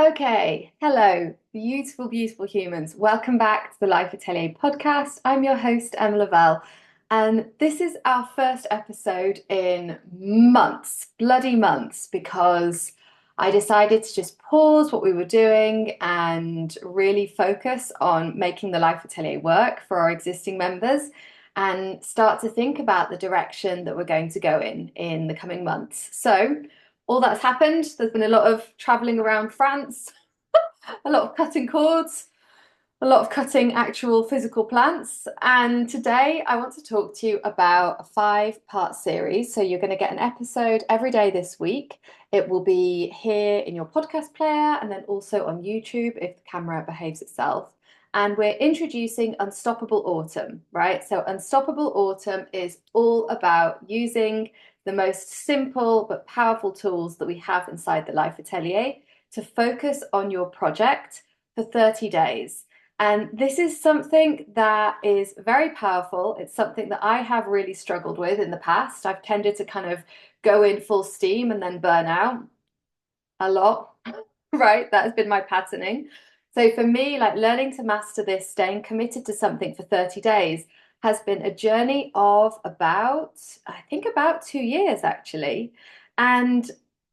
Okay, hello, beautiful, beautiful humans. Welcome back to the Lifetellier podcast. I'm your host, Emma Lavelle, and this is our first episode in months, bloody months, because I decided to just pause what we were doing and really focus on making the Lifetellier work for our existing members and start to think about the direction that we're going to go in the coming months. So, all that's happened. There's been a lot of traveling around France, a lot of cutting cords, a lot of cutting actual physical plants. And today I want to talk to you about a 5-part series. So you're going to get an episode every day this week. It will be here in your podcast player and then also on YouTube if the camera behaves itself. And we're introducing Unstoppable Autumn, right? So Unstoppable Autumn is all about using the most simple but powerful tools that we have inside the Lifetellier to focus on your project for 30 days. And this is something that is very powerful. It's something that I have really struggled with in the past. I've tended to kind of go in full steam and then burn out a lot, right? That has been my patterning. So for me, like learning to master this, staying committed to something for 30 days has been a journey of I think about 2 years actually. And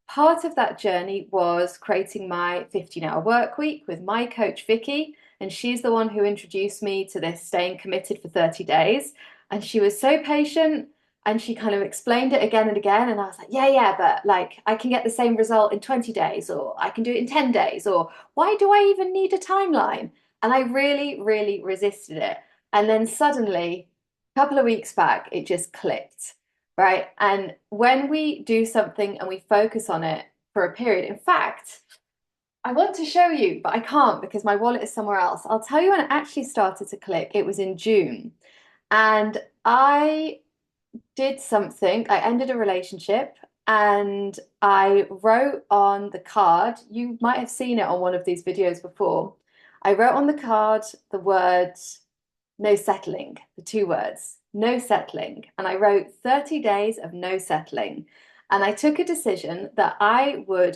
part of that journey was creating my 15-hour work week with my coach, Vicky. And she's the one who introduced me to this staying committed for 30 days. And she was so patient and she kind of explained it again and again. And I was like, yeah, but like I can get the same result in 20 days, or I can do it in 10 days, or why do I even need a timeline? And I really, really resisted it. And then suddenly, a couple of weeks back, it just clicked, right? And when we do something and we focus on it for a period, in fact, I want to show you, but I can't because my wallet is somewhere else. I'll tell you when it actually started to click. It was in June. And I did something. I ended a relationship and I wrote on the card, you might have seen it on one of these videos before. I wrote on the card the words no settling, the 2 words, no settling. And I wrote 30 days of no settling. And I took a decision that I would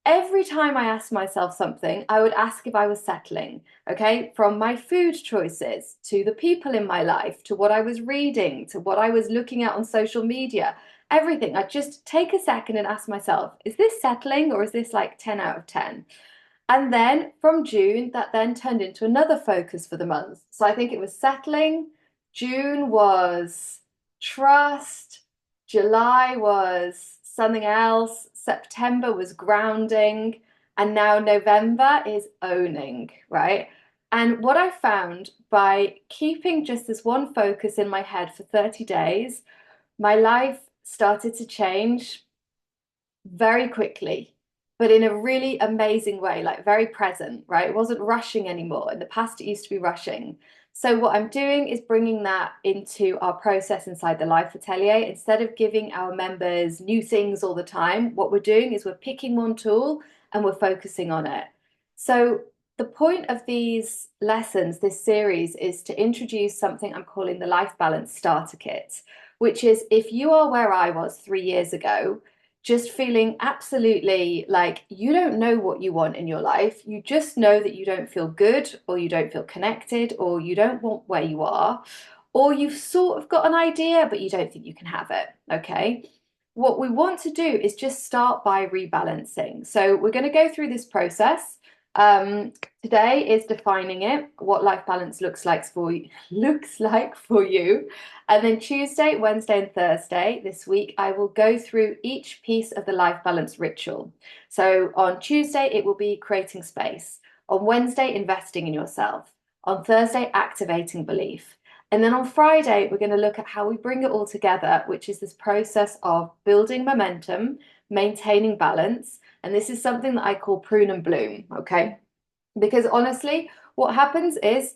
every time I asked myself something, I would ask if I was settling, okay? From my food choices to the people in my life, to what I was reading, to what I was looking at on social media, everything. I'd just take a second and ask myself, is this settling or is this like 10 out of 10? And then from June, that then turned into another focus for the month. So I think it was settling. June was trust. July was something else. September was grounding. And now November is owning, right? And what I found by keeping just this one focus in my head for 30 days, my life started to change very quickly, but in a really amazing way, like very present, right? It wasn't rushing anymore. In the past, it used to be rushing. So what I'm doing is bringing that into our process inside the Lifetellier. Instead of giving our members new things all the time, what we're doing is we're picking one tool and we're focusing on it. So the point of these lessons, this series, is to introduce something I'm calling the Life Balance Starter Kit, which is if you are where I was 3 years ago, just feeling absolutely like you don't know what you want in your life. You just know that you don't feel good, or you don't feel connected, or you don't want where you are, or you've sort of got an idea, but you don't think you can have it. Okay. What we want to do is just start by rebalancing. So we're going to go through this process. Um, Today is defining it, what life balance looks like for you. And then Tuesday, Wednesday, and Thursday this week, I will go through each piece of the life balance ritual. So on Tuesday, it will be creating space. On Wednesday, investing in yourself. On Thursday, activating belief. And then on Friday, we're going to look at how we bring it all together, which is this process of building momentum, maintaining balance. And this is something that I call prune and bloom, okay? Because honestly, what happens is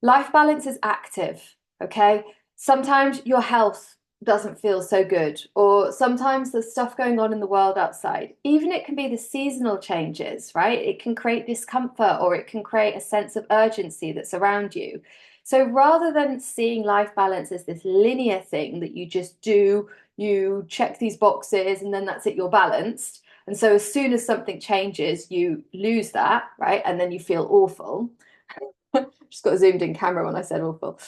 life balance is active, okay? Sometimes your health doesn't feel so good, or sometimes there's stuff going on in the world outside. Even it can be the seasonal changes, right? It can create discomfort or it can create a sense of urgency that's around you. So rather than seeing life balance as this linear thing that you just do, you check these boxes and then that's it, you're balanced. And so as soon as something changes, you lose that, right? And then you feel awful. Just got a zoomed in camera when I said awful.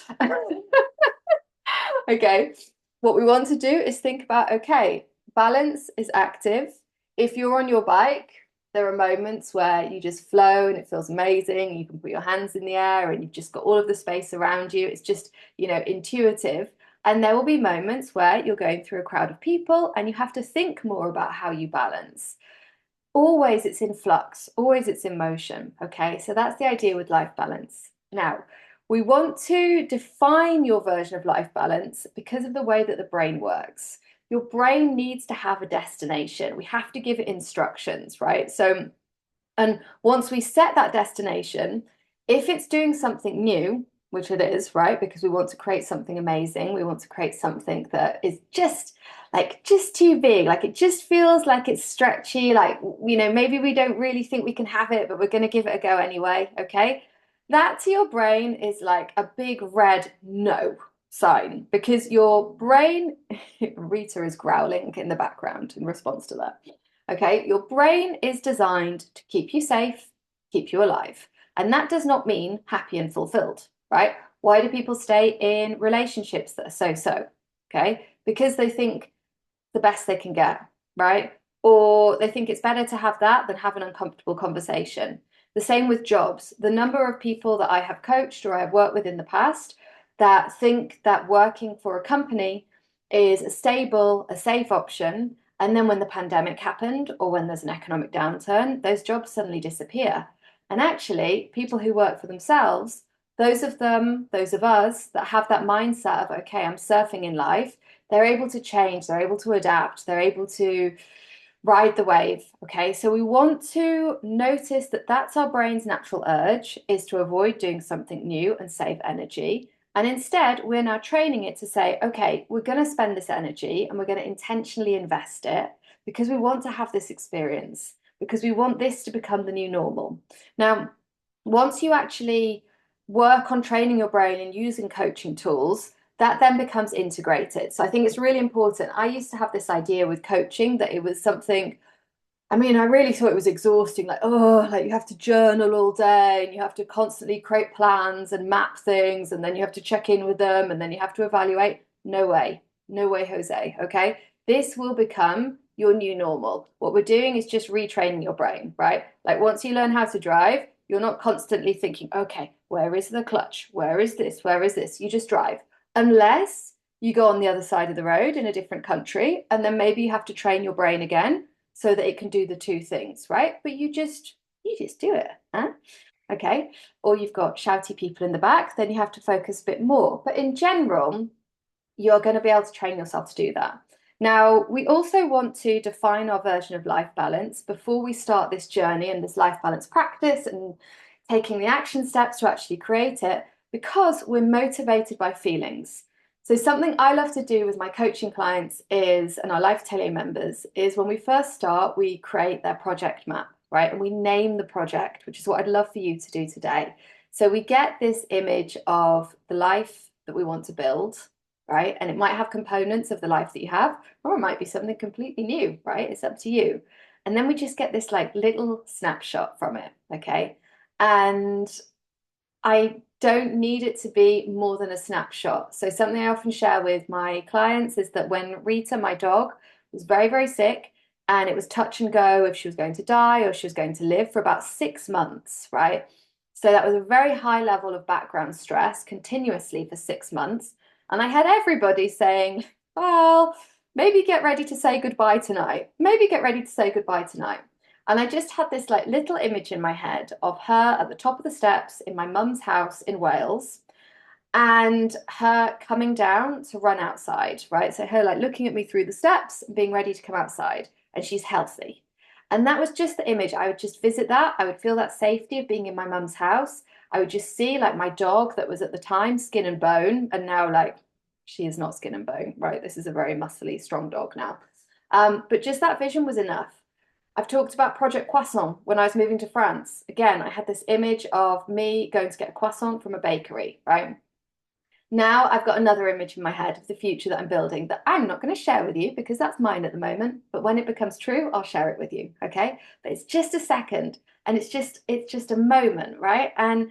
Okay. What we want to do is think about, okay, balance is active. If you're on your bike, there are moments where you just flow and it feels amazing. You can put your hands in the air and you've just got all of the space around you. It's just, intuitive. And there will be moments where you're going through a crowd of people and you have to think more about how you balance. Always it's in flux, always it's in motion. Okay, so that's the idea with life balance. Now, we want to define your version of life balance because of the way that the brain works. Your brain needs to have a destination. We have to give it instructions, right? So, and once we set that destination, if it's doing something new, which it is, right? Because we want to create something amazing, we want to create something that is just too big, like it just feels like it's stretchy, like, maybe we don't really think we can have it, but we're going to give it a go anyway, okay? That to your brain is like a big red no sign because your brain, Rita is growling in the background in response to that. Okay, your brain is designed to keep you safe, keep you alive. And that does not mean happy and fulfilled, right? Why do people stay in relationships that are so-so? Okay, because they think the best they can get, right? Or they think it's better to have that than have an uncomfortable conversation. The same with jobs. The number of people that I have coached or I have worked with in the past that think that working for a company is a stable, a safe option. And then when the pandemic happened or when there's an economic downturn, those jobs suddenly disappear. And actually, people who work for themselves, those of them, those of us that have that mindset of, okay, I'm surfing in life, they're able to change, they're able to adapt, they're able to ride the wave. Okay, so we want to notice that that's our brain's natural urge is to avoid doing something new and save energy. And instead, we're now training it to say, okay, we're going to spend this energy and we're going to intentionally invest it because we want to have this experience, because we want this to become the new normal. Now, once you actually work on training your brain and using coaching tools, that then becomes integrated. So I think it's really important. I used to have this idea with coaching that it was something, I mean, I really thought it was exhausting, like, oh, like you have to journal all day and you have to constantly create plans and map things, and then you have to check in with them and then you have to evaluate. No way. No way, Jose. Okay. This will become your new normal. What we're doing is just retraining your brain, right? Like once you learn how to drive, you're not constantly thinking, okay, where is the clutch? Where is this? Where is this? You just drive. Unless you go on the other side of the road in a different country, and then maybe you have to train your brain again so that it can do the two things, right? But you just do it, huh? Okay. Or you've got shouty people in the back, then you have to focus a bit more. But in general, you're going to be able to train yourself to do that. Now, we also want to define our version of life balance before we start this journey and this life balance practice and taking the action steps to actually create it because we're motivated by feelings. So something I love to do with my coaching clients is, and our Lifetellier members, is when we first start, we create their project map, right? And we name the project, which is what I'd love for you to do today. So we get this image of the life that we want to build, right? And it might have components of the life that you have, or it might be something completely new, right? It's up to you. And then we just get this like little snapshot from it, okay? And I don't need it to be more than a snapshot. So something I often share with my clients is that when Rita, my dog, was very, very sick, and it was touch and go if she was going to die or she was going to live for about 6 months, right? So that was a very high level of background stress continuously for 6 months. And I had everybody saying, well, maybe get ready to say goodbye tonight. Maybe get ready to say goodbye tonight. And I just had this like little image in my head of her at the top of the steps in my mum's house in Wales and her coming down to run outside, right? So her like looking at me through the steps and being ready to come outside, and she's healthy. And that was just the image. I would just visit that. I would feel that safety of being in my mum's house. I would just see like my dog that was at the time skin and bone, and now like she is not skin and bone, right? This is a very muscly, strong dog now. But just that vision was enough. I've talked about Project Croissant when I was moving to France. Again, I had this image of me going to get a croissant from a bakery, right? Now I've got another image in my head of the future that I'm building that I'm not going to share with you because that's mine at the moment. But when it becomes true, I'll share it with you. Okay. But it's just a second and it's just a moment, right? And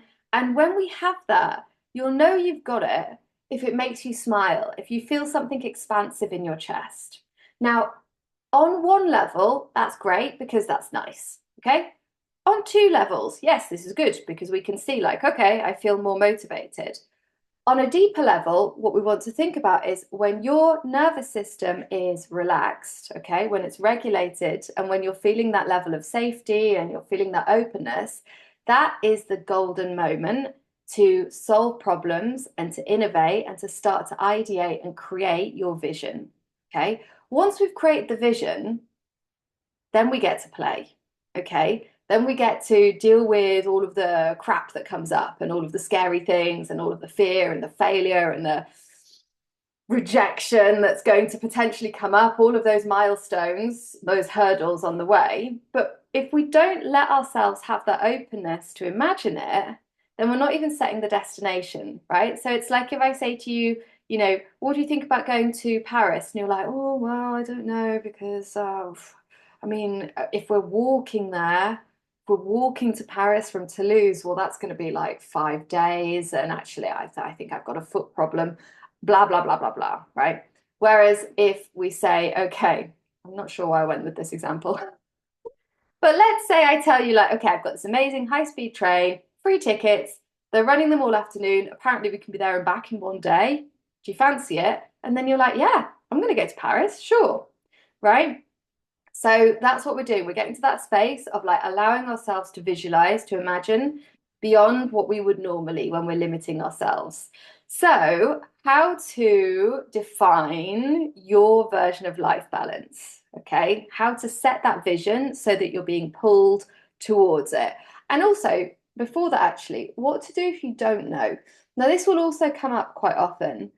when we have that, you'll know you've got it if it makes you smile, if you feel something expansive in your chest. Now, on one level, that's great because that's nice. Okay. On two levels, yes, this is good because we can see, like, okay, I feel more motivated. On a deeper level, what we want to think about is when your nervous system is relaxed, okay, when it's regulated, and when you're feeling that level of safety and you're feeling that openness, that is the golden moment to solve problems and to innovate and to start to ideate and create your vision. Okay. Once we've created the vision, then we get to play. Okay. Then we get to deal with all of the crap that comes up and all of the scary things and all of the fear and the failure and the rejection that's going to potentially come up, all of those milestones, those hurdles on the way. But if we don't let ourselves have that openness to imagine it, then we're not even setting the destination, right? So it's like if I say to you, what do you think about going to Paris? And you're like, oh, well, I don't know, because I mean, if we're walking there, if we're walking to Paris from Toulouse, well, that's going to be like 5 days. And actually, I think I've got a foot problem, blah, blah, blah, blah, blah, right? Whereas if we say, okay, I'm not sure why I went with this example, but let's say I tell you, like, okay, I've got this amazing high-speed train, free tickets, they're running them all afternoon. Apparently, we can be there and back in one day. Do you fancy it? And then you're like, yeah, I'm going to go to Paris, sure, right? So that's what we're doing. We're getting to that space of like allowing ourselves to visualize, to imagine beyond what we would normally when we're limiting ourselves. So, how to define your version of life balance, okay? How to set that vision so that you're being pulled towards it. And also, before that, actually, what to do if you don't know. Now, this will also come up quite often.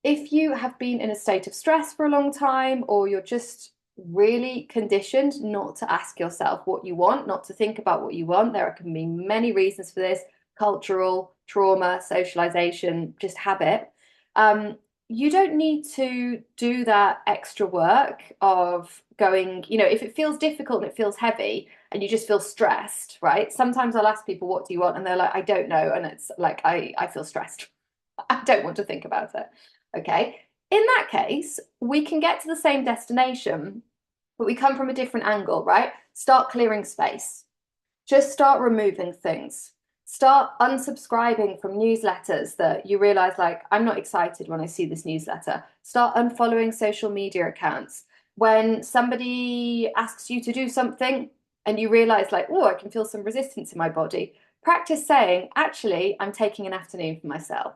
If you have been in a state of stress for a long time, or you're just really conditioned not to ask yourself what you want, not to think about what you want. There can be many reasons for this: cultural, trauma, socialization, just habit. You don't need to do that extra work of going, if it feels difficult and it feels heavy and you just feel stressed, right? Sometimes I'll ask people, what do you want? And they're like, I don't know. And it's like, I feel stressed. I don't want to think about it. Okay. In that case, we can get to the same destination, but we come from a different angle, right? Start clearing space. Just start removing things. Start unsubscribing from newsletters that you realize, like, I'm not excited when I see this newsletter. Start unfollowing social media accounts. When somebody asks you to do something and you realize, like, oh, I can feel some resistance in my body, practice saying, actually, I'm taking an afternoon for myself.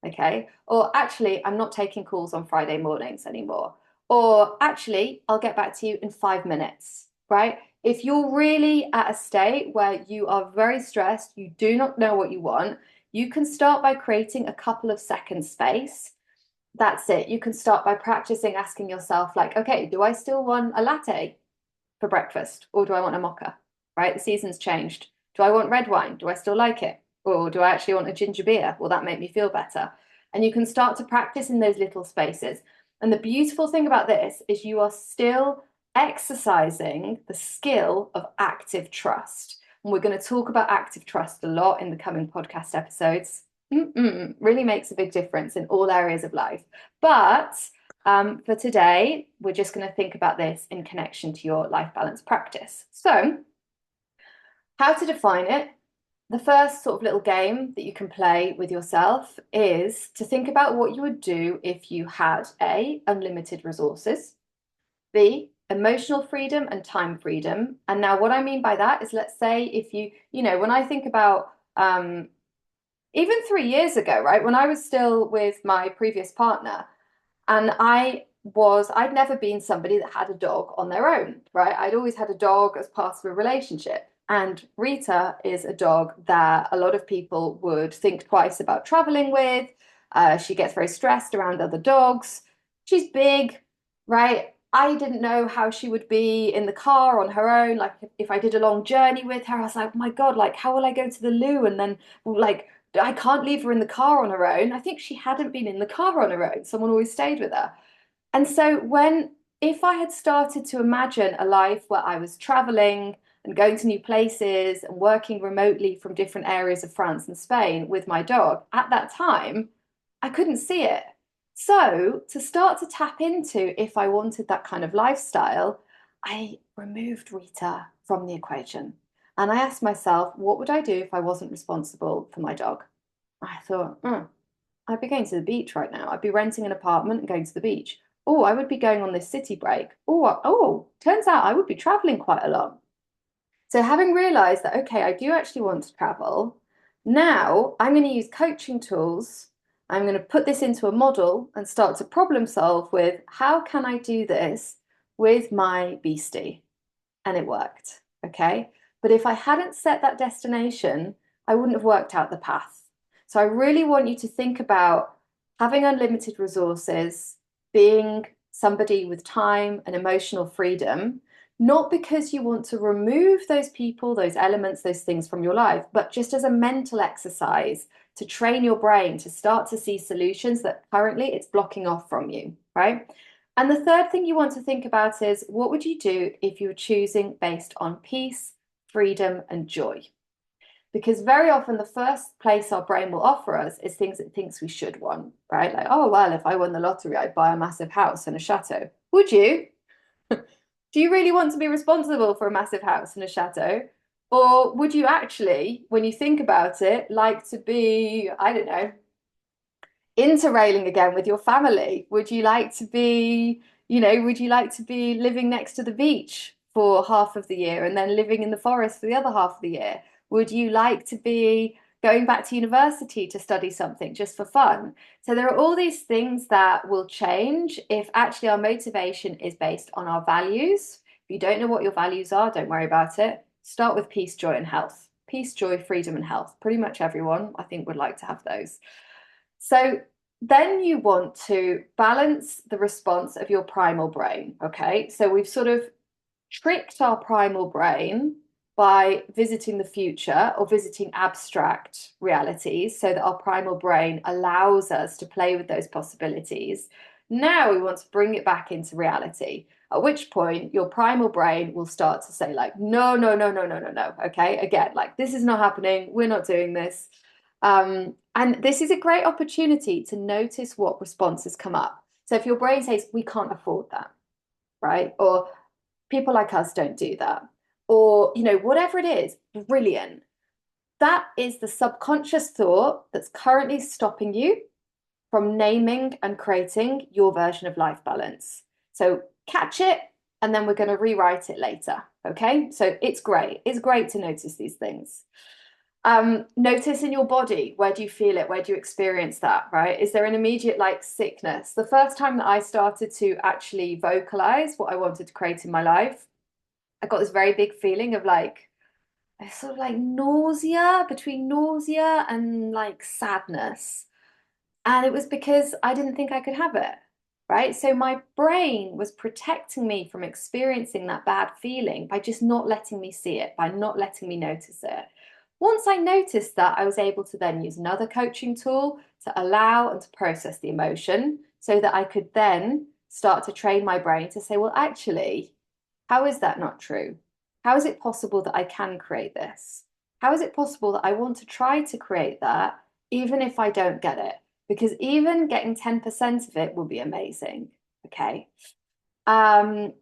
Okay. Or actually, I'm not taking calls on Friday mornings anymore. Or actually, I'll get back to you in 5 minutes, right? If you're really at a state where you are very stressed, you do not know what you want, you can start by creating a couple of seconds space. That's it. You can start by practicing asking yourself, like, okay, do I still want a latte for breakfast, or do I want a mocha? Right? The season's changed. Do I want red wine? Do I still like it? Or do I actually want a ginger beer? Will that make me feel better? And you can start to practice in those little spaces. And the beautiful thing about this is you are still exercising the skill of active trust. And we're going to talk about active trust a lot in the coming podcast episodes. Really makes a big difference in all areas of life. But for today, we're just going to think about this in connection to your life balance practice. So, how to define it? The first sort of little game that you can play with yourself is to think about what you would do if you had A, unlimited resources, B, emotional freedom and time freedom. And now what I mean by that is, let's say if when I think about even 3 years ago, right, when I was still with my previous partner, and I'd never been somebody that had a dog on their own, right? I'd always had a dog as part of a relationship. And Rita is a dog that a lot of people would think twice about traveling with. She gets very stressed around other dogs. She's big, right? I didn't know how she would be in the car on her own. Like if I did a long journey with her, I was like, oh my God, like how will I go to the loo and then like I can't leave her in the car on her own. I think she hadn't been in the car on her own. Someone always stayed with her. And so if I had started to imagine a life where I was traveling and going to new places and working remotely from different areas of France and Spain with my dog, at that time, I couldn't see it. So to start to tap into if I wanted that kind of lifestyle, I removed Rita from the equation. And I asked myself, what would I do if I wasn't responsible for my dog? I thought, I'd be going to the beach right now. I'd be renting an apartment and going to the beach. Oh, I would be going on this city break. Turns out I would be traveling quite a lot. So having realized that, okay, I do actually want to travel, now I'm going to use coaching tools. I'm going to put this into a model and start to problem solve with how can I do this with my beastie? And it worked. Okay. But if I hadn't set that destination, I wouldn't have worked out the path. So I really want you to think about having unlimited resources, being somebody with time and emotional freedom, not because you want to remove those people, those elements, those things from your life, but just as a mental exercise to train your brain to start to see solutions that currently it's blocking off from you, right? And the third thing you want to think about is what would you do if you were choosing based on peace, freedom, and joy? Because very often the first place our brain will offer us is things it thinks we should want, right? Like, oh, well, if I won the lottery, I'd buy a massive house and a chateau. Would you? Do you really want to be responsible for a massive house and a chateau? Or would you actually, when you think about it, like to be, I don't know, interrailing again with your family? Would you like to be, would you like to be living next to the beach for half of the year and then living in the forest for the other half of the year? Would you like to be going back to university to study something just for fun? So there are all these things that will change if actually our motivation is based on our values. If you don't know what your values are, don't worry about it. Start with peace, joy, and health. Peace, joy, freedom, and health. Pretty much everyone, I think, would like to have those. So then you want to balance the response of your primal brain. Okay. So we've sort of tricked our primal brain by visiting the future or visiting abstract realities so that our primal brain allows us to play with those possibilities. Now we want to bring it back into reality, at which point your primal brain will start to say, like, no, no, no, no, no, no, no. Okay. Again, like, this is not happening. We're not doing this. And this is a great opportunity to notice what responses come up. So if your brain says, we can't afford that, right? Or people like us don't do that, or, whatever it is, brilliant. That is the subconscious thought that's currently stopping you from naming and creating your version of life balance. So catch it, and then we're going to rewrite it later. Okay. So it's great. It's great to notice these things. Notice in your body, where do you feel it? Where do you experience that, right? Is there an immediate like sickness? The first time that I started to actually vocalize what I wanted to create in my life, I got this very big feeling of like, sort of like nausea, between nausea and like sadness. And it was because I didn't think I could have it, right? So my brain was protecting me from experiencing that bad feeling by just not letting me see it, by not letting me notice it. Once I noticed that, I was able to then use another coaching tool to allow and to process the emotion so that I could then start to train my brain to say, well, actually, how is that not true? How is it possible that I can create this? How is it possible that I want to try to create that even if I don't get it? Because even getting 10% of it will be amazing. Okay. Then,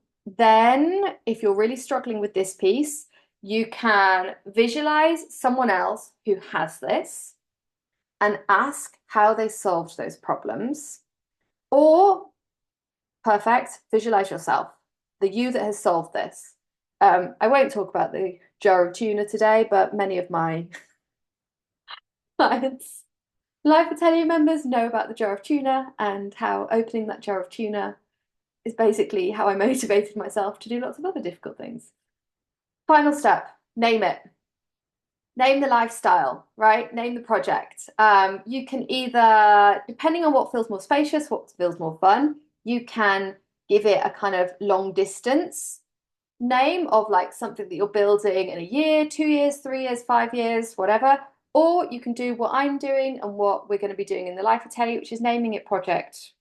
if you're really struggling with this piece, you can visualize someone else who has this and ask how they solved those problems. Or, perfect, visualize yourself, the you that has solved this. I won't talk about the jar of tuna today, but many of my clients, Lifetellier members, know about the jar of tuna and how opening that jar of tuna is basically how I motivated myself to do lots of other difficult things. Final step, name it. Name the lifestyle, right? Name the project. You can either, depending on what feels more spacious, what feels more fun, you can give it a kind of long distance name of like something that you're building in a year, 2 years, 3 years, 5 years, whatever. Or you can do what I'm doing and what we're going to be doing in the Lifetellier, which is naming it project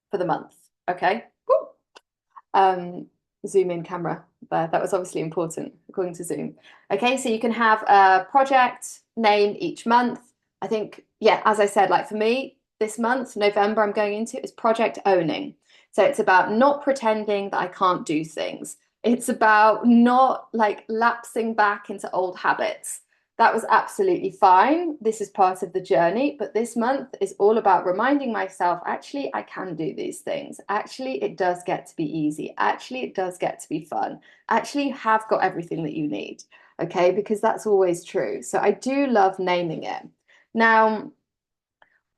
for the month. Okay. Woo. Zoom in camera there. That was obviously important according to Zoom. Okay, so you can have a project name each month. I think, yeah, as I said, like for me, this month, November, I'm going into is project owning. So it's about not pretending that I can't do things. It's about not like lapsing back into old habits. That was absolutely fine. This is part of the journey, but this month is all about reminding myself, actually, I can do these things. Actually, it does get to be easy. Actually, it does get to be fun. Actually, you have got everything that you need. Okay, because that's always true. So I do love naming it. Now,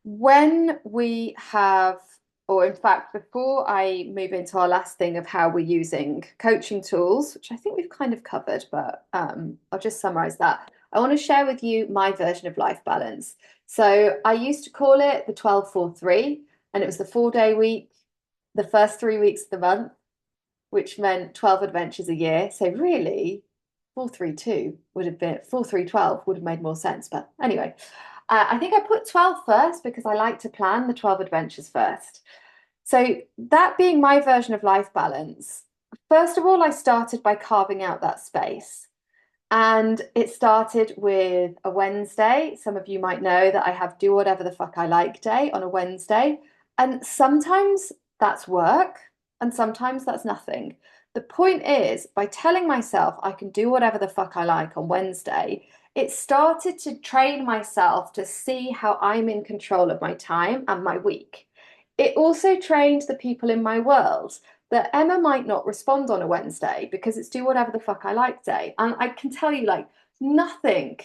when we have, or in fact, before I move into our last thing of how we're using coaching tools, which I think we've kind of covered, but I'll just summarize that. I want to share with you my version of life balance. So I used to call it the 12-4-3, and it was the 4-day week, the first 3 weeks of the month, which meant 12 adventures a year. So really, 4-3-2 would have been 4-3-12 would have made more sense. But anyway, I think I put 12 first because I like to plan the 12 adventures first. So that being my version of life balance, first of all, I started by carving out that space. And it started with a Wednesday. Some of you might know that I have do whatever the fuck I like day on a Wednesday. And sometimes that's work and sometimes that's nothing. The point is, by telling myself I can do whatever the fuck I like on Wednesday, it started to train myself to see how I'm in control of my time and my week. It also trained the people in my world that Emma might not respond on a Wednesday because it's do whatever the fuck I like day. And I can tell you, like, nothing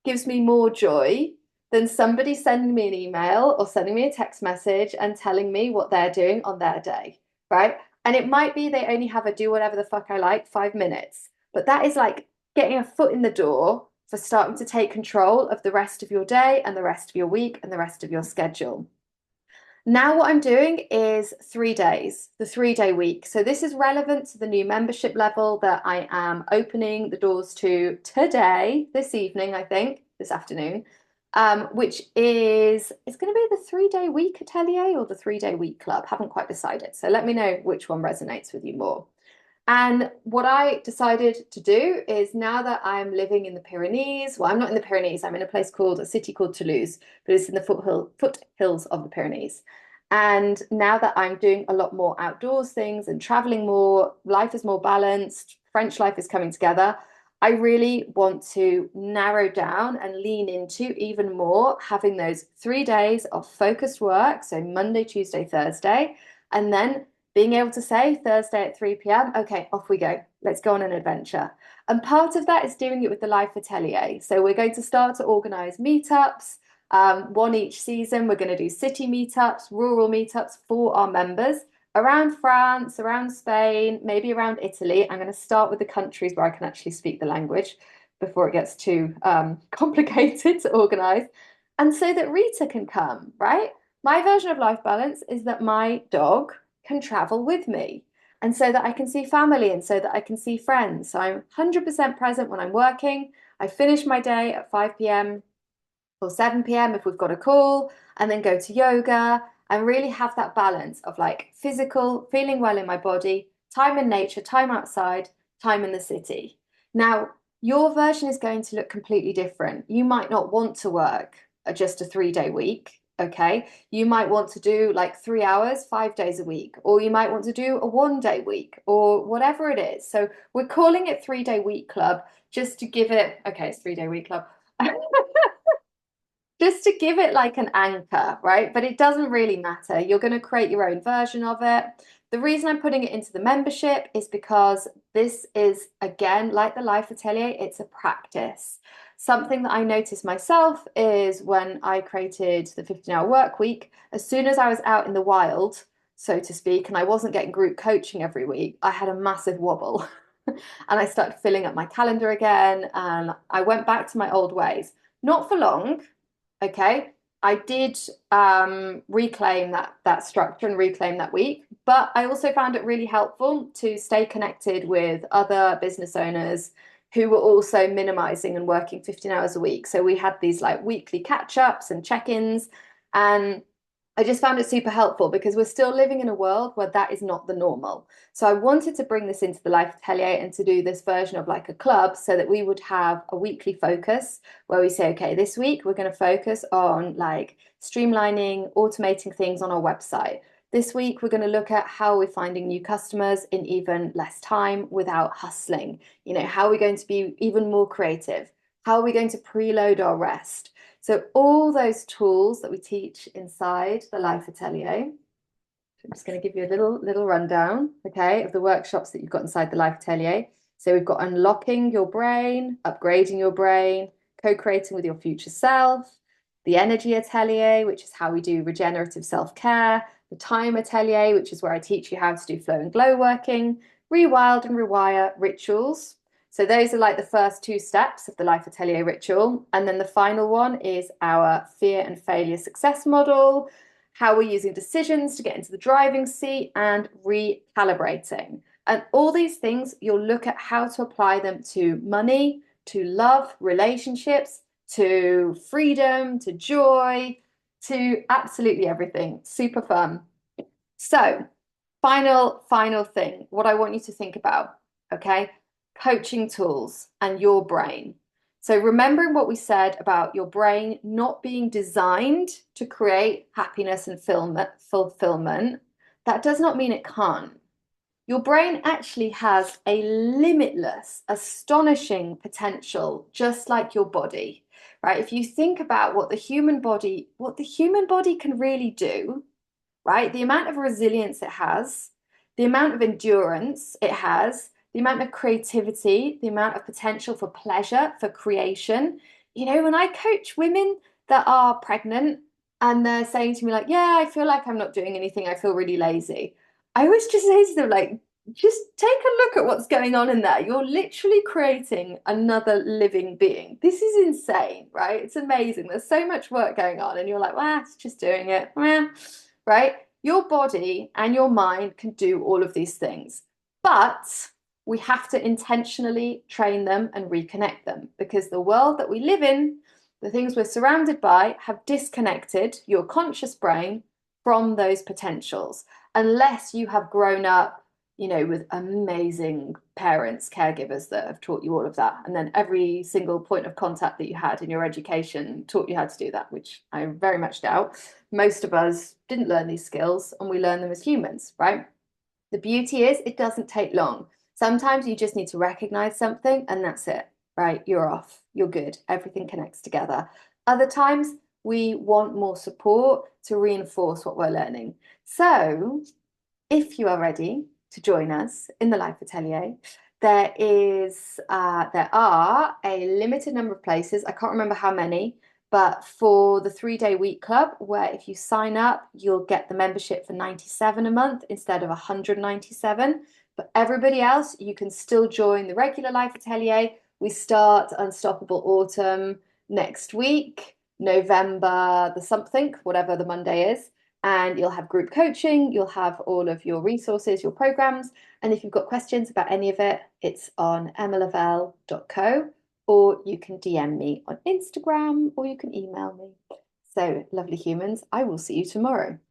gives me more joy than somebody sending me an email or sending me a text message and telling me what they're doing on their day, right? And it might be they only have a do whatever the fuck I like 5 minutes, but that is like getting a foot in the door for starting to take control of the rest of your day and the rest of your week and the rest of your schedule. Now, what I'm doing is 3 days, the 3-day week. So, this is relevant to the new membership level that I am opening the doors to today, this evening, I think, this afternoon, which is it's going to be the 3-day week atelier or the 3-day week club. Haven't quite decided. So, let me know which one resonates with you more. And what I decided to do is now that I'm living in the Pyrenees, well, I'm not in the Pyrenees, I'm in a city called Toulouse, but it's in the foothills of the Pyrenees. And now that I'm doing a lot more outdoors things and traveling more, life is more balanced, French life is coming together. I really want to narrow down and lean into even more having those 3 days of focused work. So Monday, Tuesday, Thursday, and then being able to say Thursday at 3 p.m., okay, off we go. Let's go on an adventure. And part of that is doing it with the Lifetellier. So we're going to start to organize meetups, one each season. We're going to do city meetups, rural meetups for our members around France, around Spain, maybe around Italy. I'm going to start with the countries where I can actually speak the language before it gets too complicated to organize. And so that Rita can come, right? My version of life balance is that my dog can travel with me and so that I can see family and so that I can see friends. So I'm 100% present when I'm working. I finish my day at 5 p.m. or 7 p.m. if we've got a call, and then go to yoga and really have that balance of like physical, feeling well in my body, time in nature, time outside, time in the city. Now, your version is going to look completely different. You might not want to work just a 3-day week. Okay, you might want to do like 3 hours, 5 days a week, or you might want to do a 1-day week or whatever it is. So we're calling it 3-day week club just to give it, okay, it's 3-day week club. Just to give it like an anchor, right? But it doesn't really matter. You're going to create your own version of it. The reason I'm putting it into the membership is because this is, again, like the Lifetellier, it's a practice. Something that I noticed myself is when I created the 15-hour work week, as soon as I was out in the wild, so to speak, and I wasn't getting group coaching every week, I had a massive wobble. And I started filling up my calendar again, and I went back to my old ways. Not for long, okay. I did reclaim that structure and reclaim that week, but I also found it really helpful to stay connected with other business owners, who were also minimizing and working 15 hours a week. So we had these like weekly catch-ups and check-ins. And I just found it super helpful because we're still living in a world where that is not the normal. So I wanted to bring this into the Lifetellier and to do this version of like a club so that we would have a weekly focus where we say, okay, this week we're going to focus on like streamlining, automating things on our website. This week, we're going to look at how we're finding new customers in even less time without hustling. You know, how are we going to be even more creative? How are we going to preload our rest? So all those tools that we teach inside the Life Atelier, I'm just going to give you a little rundown, okay, of the workshops that you've got inside the Life Atelier. So we've got unlocking your brain, upgrading your brain, co-creating with your future self, the Energy Atelier, which is how we do regenerative self-care, the Time Atelier, which is where I teach you how to do flow and glow working, rewild and rewire rituals. So those are like the first two steps of the Life Atelier ritual. And then the final one is our fear and failure success model, how we're using decisions to get into the driving seat, and recalibrating. And all these things, you'll look at how to apply them to money, to love, relationships, to freedom, to joy, to absolutely everything. Super fun. So, final thing, what I want you to think about, okay? Coaching tools and your brain. So, remembering what we said about your brain not being designed to create happiness and fulfillment, that does not mean it can't. Your brain actually has a limitless, astonishing potential, just like your body, right? If you think about what the human body can really do, right? The amount of resilience it has, the amount of endurance it has, the amount of creativity, the amount of potential for pleasure, for creation. You know, when I coach women that are pregnant and they're saying to me, like, yeah, I feel like I'm not doing anything, I feel really lazy. I always just say to them, like, just take a look at what's going on in there. You're literally creating another living being. This is insane, right? It's amazing. There's so much work going on, and you're like, well, it's just doing it, right? Your body and your mind can do all of these things, but we have to intentionally train them and reconnect them because the world that we live in, the things we're surrounded by, have disconnected your conscious brain from those potentials unless you have grown up, you know, with amazing parents, caregivers that have taught you all of that. And then every single point of contact that you had in your education taught you how to do that, which I very much doubt. Most of us didn't learn these skills and we learn them as humans, right? The beauty is it doesn't take long. Sometimes you just need to recognize something and that's it, right? You're off, you're good, everything connects together. Other times we want more support to reinforce what we're learning. So if you are ready to join us in the Life Atelier, there are a limited number of places. I can't remember how many, but for the 3-day week club, where if you sign up, you'll get the membership for 97 a month instead of 197. But everybody else, you can still join the regular Life Atelier. We start Unstoppable Autumn next week, November the something, whatever the Monday is. And you'll have group coaching, you'll have all of your resources, your programs. And if you've got questions about any of it, it's on emmalavelle.co, or you can DM me on Instagram, or you can email me. So, lovely humans, I will see you tomorrow.